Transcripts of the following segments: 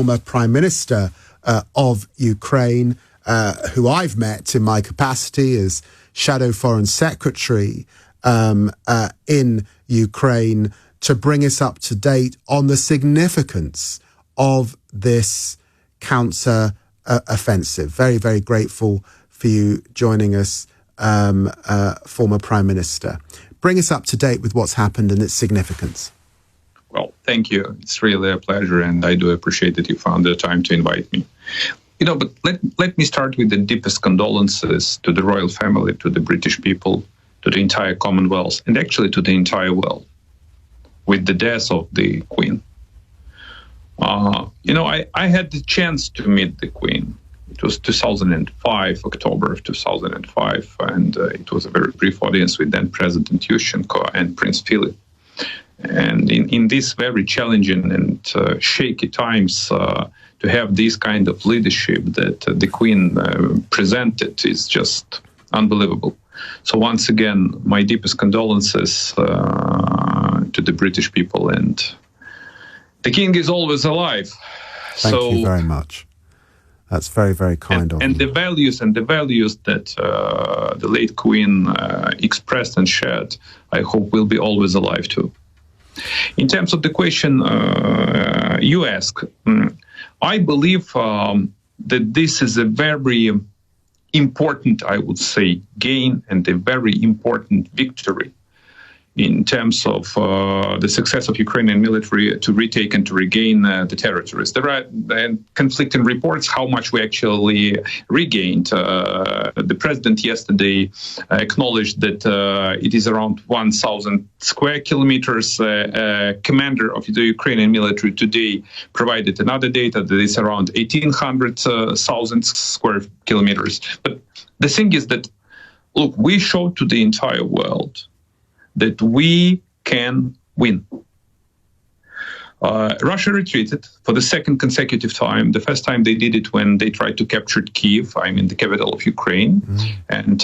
former Prime Minister of Ukraine, who I've met in my capacity as Shadow Foreign Secretary in Ukraine, to bring us up to date on the significance of this counter-offensive. Very, very grateful for you joining us, former Prime Minister. Bring us up to date with what's happened and its significance. Well, thank you. It's really a pleasure, and I do appreciate that you found the time to invite me. But let me start with the deepest condolences to the royal family, to the British people, to the entire Commonwealth, and actually to the entire world, with the death of the Queen. I had the chance to meet the Queen. It was 2005, October of 2005, and it was a very brief audience with then President Yushchenko and Prince Philip. And in these very challenging and shaky times, to have this kind of leadership that the Queen presented is just unbelievable. So once again, my deepest condolences to the British people, and the King is always alive. Thank you very much. That's very, very kind of you. And the values that the late Queen expressed and shared, I hope will be always alive too. In terms of the question you ask, I believe that this is a very important, I would say, gain and a very important victory in terms of the success of Ukrainian military to retake and to regain the territories. There are conflicting reports how much we actually regained. The president yesterday acknowledged that it is around 1,000 square kilometers. Commander of the Ukrainian military today provided another data that is around 1,800,000 square kilometers. But the thing is that, look, we showed to the entire world that we can win. Russia retreated for the second consecutive time. The first time they did it when they tried to capture Kyiv, the capital of Ukraine. And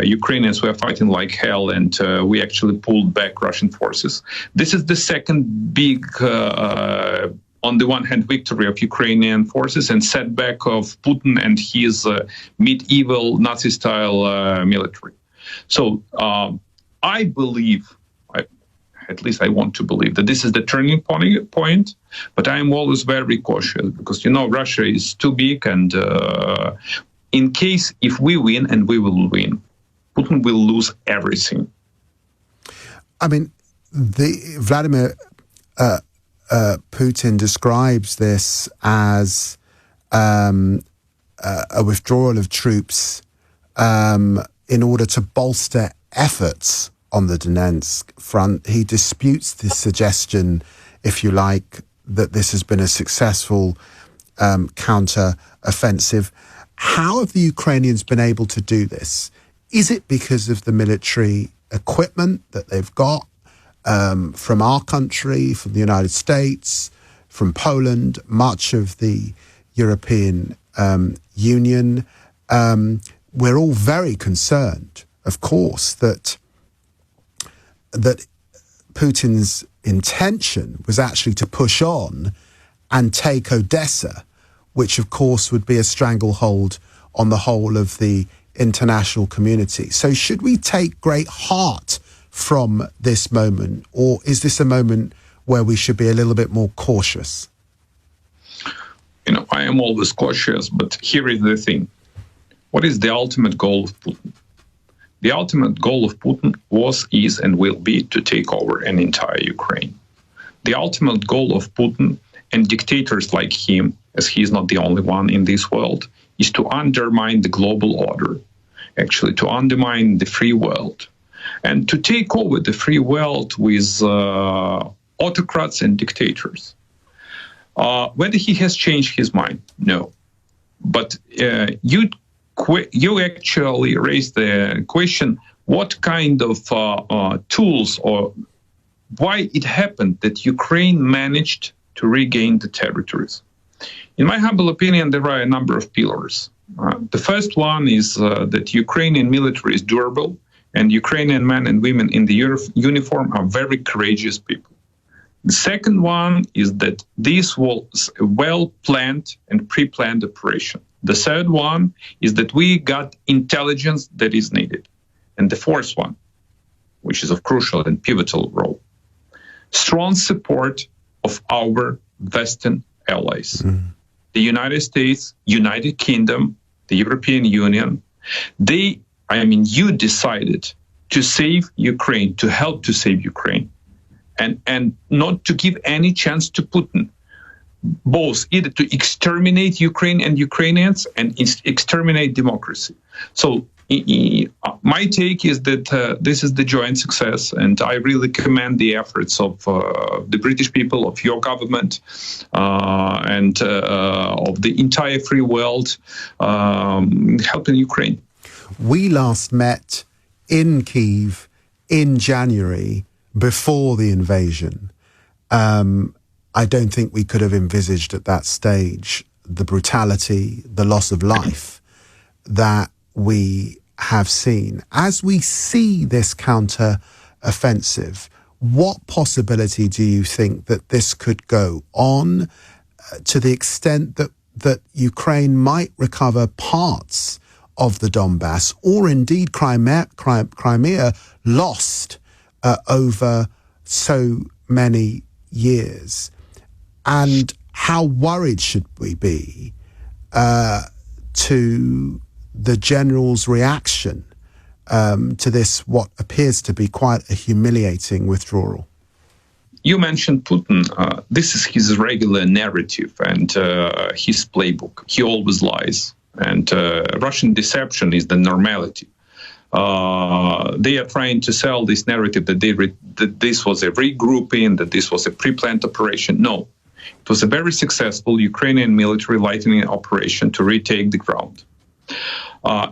Ukrainians were fighting like hell, and we actually pulled back Russian forces. This is the second big, on the one hand, victory of Ukrainian forces and setback of Putin and his medieval Nazi-style military. So I believe, at least I want to believe, that this is the turning point, but I am always very cautious because, Russia is too big, and in case if we win, and we will win, Putin will lose everything. Vladimir Putin describes this as a withdrawal of troops in order to bolster efforts on the Donetsk front. He disputes the suggestion, if you like, that this has been a successful counter-offensive. How have the Ukrainians been able to do this? Is it because of the military equipment that they've got from our country, from the United States, from Poland, much of the European Union? We're all very concerned, of course, that Putin's intention was actually to push on and take Odessa, which of course would be a stranglehold on the whole of the international community. So should we take great heart from this moment, or is this a moment where we should be a little bit more cautious? I am always cautious, but here is the thing. What is the ultimate goal of Putin? The ultimate goal of Putin was, is, and will be to take over an entire Ukraine. The ultimate goal of Putin and dictators like him, as he is not the only one in this world, is to undermine the global order, actually to undermine the free world, and to take over the free world with autocrats and dictators. Whether he has changed his mind, no. But you actually raised the question, what kind of tools, or why it happened that Ukraine managed to regain the territories. In my humble opinion, there are a number of pillars. The first one is that Ukrainian military is durable, and Ukrainian men and women in the uniform are very courageous people. The second one is that this was a well-planned and pre-planned operation. The third one is that we got intelligence that is needed. And the fourth one, which is of crucial and pivotal role, strong support of our Western allies. The United States, United Kingdom, the European Union, you decided to save Ukraine, to help to save Ukraine, and not to give any chance to Putin, both either to exterminate Ukraine and Ukrainians and exterminate democracy. So my take is that this is the joint success, and I really commend the efforts of the British people, of your government, and of the entire free world helping Ukraine. We last met in Kyiv in January before the invasion. I don't think we could have envisaged at that stage the brutality, the loss of life that we have seen. As we see this counter-offensive, what possibility do you think that this could go on to the extent that Ukraine might recover parts of the Donbass, or indeed Crimea lost over so many years? And how worried should we be to the general's reaction to this, what appears to be quite a humiliating withdrawal? You mentioned Putin. This is his regular narrative and his playbook. He always lies. And Russian deception is the normality. They are trying to sell this narrative that this was a regrouping, that this was a pre-planned operation. No, it was a very successful Ukrainian military lightning operation to retake the ground.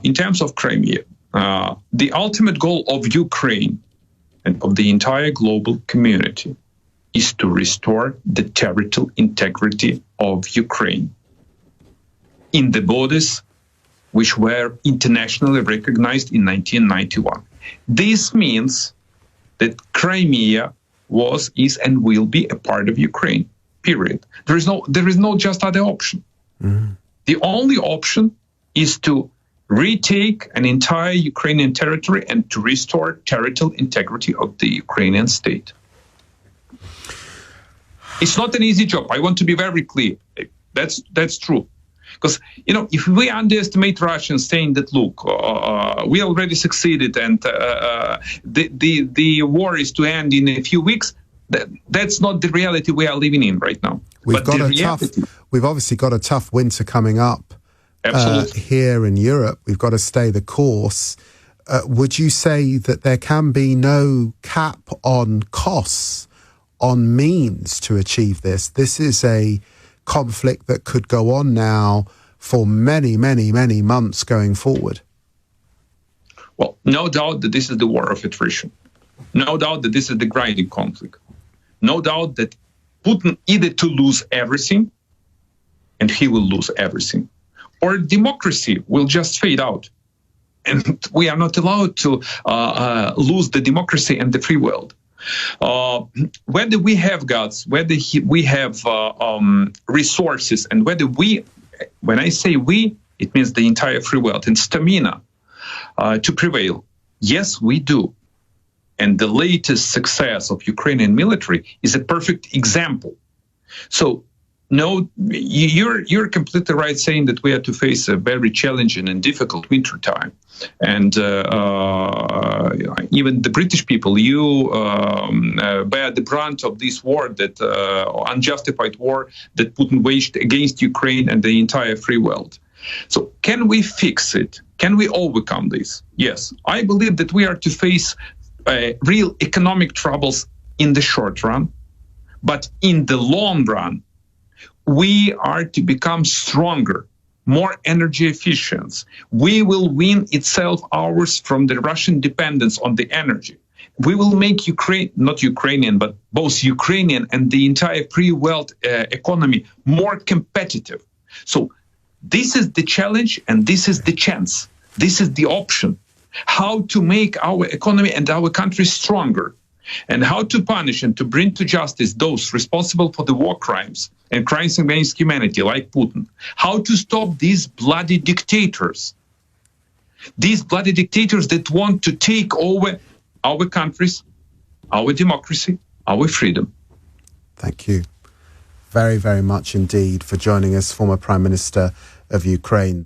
In terms of Crimea, the ultimate goal of Ukraine and of the entire global community is to restore the territorial integrity of Ukraine in the borders which were internationally recognized in 1991. This means that Crimea was, is, and will be a part of Ukraine, period. There is no just other option. The only option is to retake an entire Ukrainian territory and to restore territorial integrity of the Ukrainian state. It's not an easy job. I want to be very clear. That's true. Because, if we underestimate Russians saying that, look, we already succeeded and the war is to end in a few weeks, that's not the reality we are living in right now. We've obviously got a tough winter coming up here in Europe. We've got to stay the course. Would you say that there can be no cap on costs, on means to achieve this? This is a conflict that could go on now for many, many, many months going forward. Well, no doubt that this is the war of attrition. No doubt that this is the grinding conflict. No doubt that Putin either to lose everything, and he will lose everything, or democracy will just fade out. And we are not allowed to lose the democracy and the free world. Whether we have guts, whether we have resources, and whether when I say we, it means the entire free world, and stamina to prevail. Yes, we do. And the latest success of Ukrainian military is a perfect example. So, no, you're completely right saying that we have to face a very challenging and difficult winter time. And even the British people, you bear the brunt of this war, that unjustified war that Putin waged against Ukraine and the entire free world. So can we fix it? Can we overcome this? Yes, I believe that we are to face real economic troubles in the short run, but in the long run, we are to become stronger, more energy efficient. We will win itself hours from the Russian dependence on the energy. We will make Ukraine, not Ukrainian, but both Ukrainian and the entire free world economy more competitive. So this is the challenge and this is the chance. This is the option. How to make our economy and our country stronger. and how to punish and to bring to justice those responsible for the war crimes and crimes against humanity, like Putin. How to stop these bloody dictators. These bloody dictators that want to take over our countries, our democracy, our freedom. Thank you very, very much indeed for joining us, former Prime Minister of Ukraine.